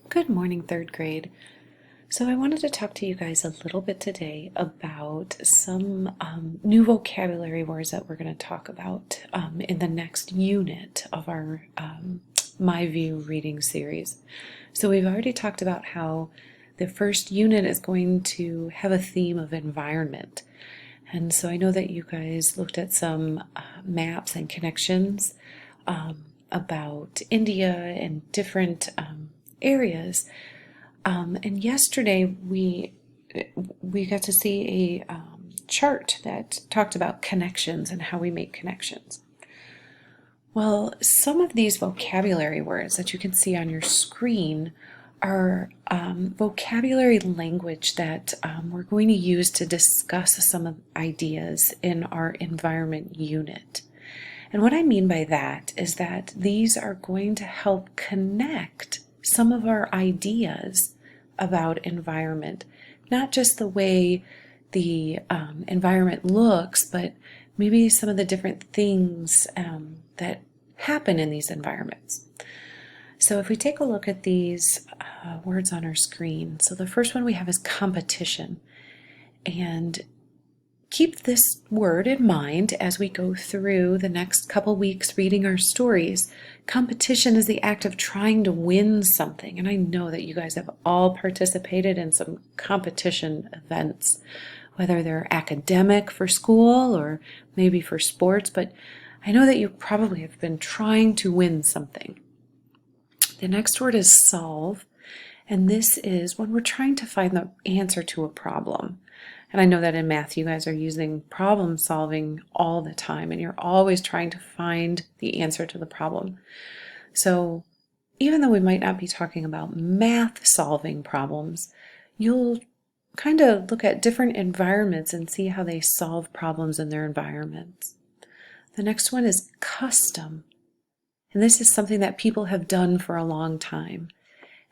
Good morning, third grade. So I wanted to talk to you guys a little bit today about some new vocabulary words that we're going to talk about in the next unit of our My View reading series. So we've already talked about how the first unit is going to have a theme of environment. And so I know that you guys looked at some maps and connections about India and different areas. And yesterday we got to see a chart that talked about connections and how we make connections. Well, some of these vocabulary words that you can see on your screen are vocabulary language that we're going to use to discuss some of the ideas in our environment unit. And what I mean by that is that these are going to help connect some of our ideas about environment, not just the way the environment looks, but maybe some of the different things that happen in these environments. So if we take a look at these words on our screen, so the first one we have is competition. And keep this word in mind as we go through the next couple weeks reading our stories. Competition is the act of trying to win something. And I know that you guys have all participated in some competition events, whether they're academic for school or maybe for sports, but I know that you probably have been trying to win something. The next word is solve, and this is when we're trying to find the answer to a problem. And I know that in math you guys are using problem solving all the time, and you're always trying to find the answer to the problem. So even though we might not be talking about math solving problems, you'll kind of look at different environments and see how they solve problems in their environments. The next one is custom. And this is something that people have done for a long time.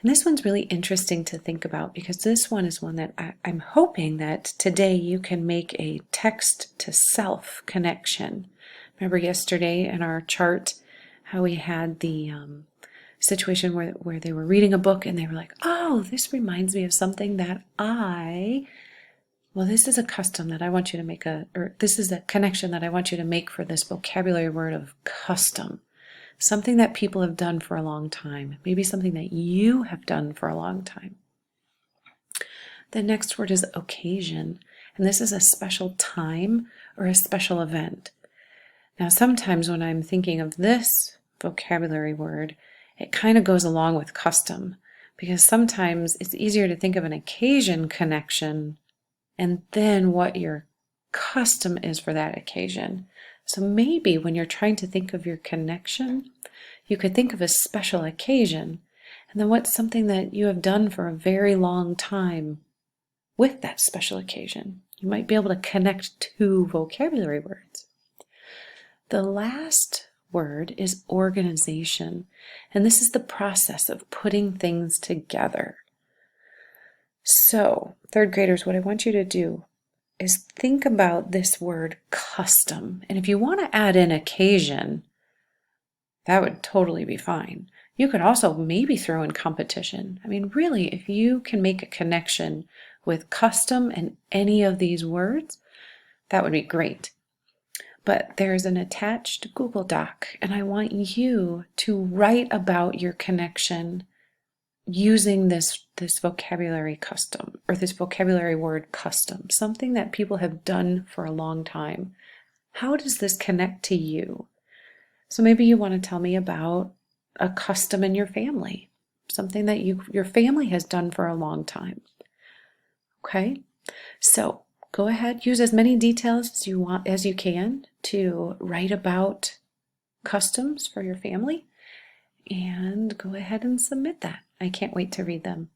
And this one's really interesting to think about because this one is one that I'm hoping that today you can make a text to self connection. Remember yesterday in our chart how we had the situation where they were reading a book and they were like, oh, this reminds me of something that well, this is a custom that I want you to make this is a connection that I want you to make for this vocabulary word of custom. Something that people have done for a long time, maybe something that you have done for a long time. The next word is occasion, and this is a special time or a special event. Now, sometimes when I'm thinking of this vocabulary word, it kind of goes along with custom, because sometimes it's easier to think of an occasion connection and then what your custom is for that occasion. So maybe when you're trying to think of your connection, you could think of a special occasion, and then what's something that you have done for a very long time with that special occasion. You might be able to connect two vocabulary words. The last word is organization, and this is the process of putting things together. So, third graders, what I want you to do is think about this word custom. And if you want to add in occasion, that would totally be fine. You could also maybe throw in competition. I mean, really, if you can make a connection with custom and any of these words, that would be great. But there's an attached Google Doc, and I want you to write about your connection using this vocabulary custom, or this vocabulary word custom, something that people have done for a long time. How does this connect to you? So maybe you want to tell me about a custom in your family, something that your family has done for a long time. Okay, so go ahead, use as many details as you can to write about customs for your family, and go ahead and submit that. I can't wait to read them.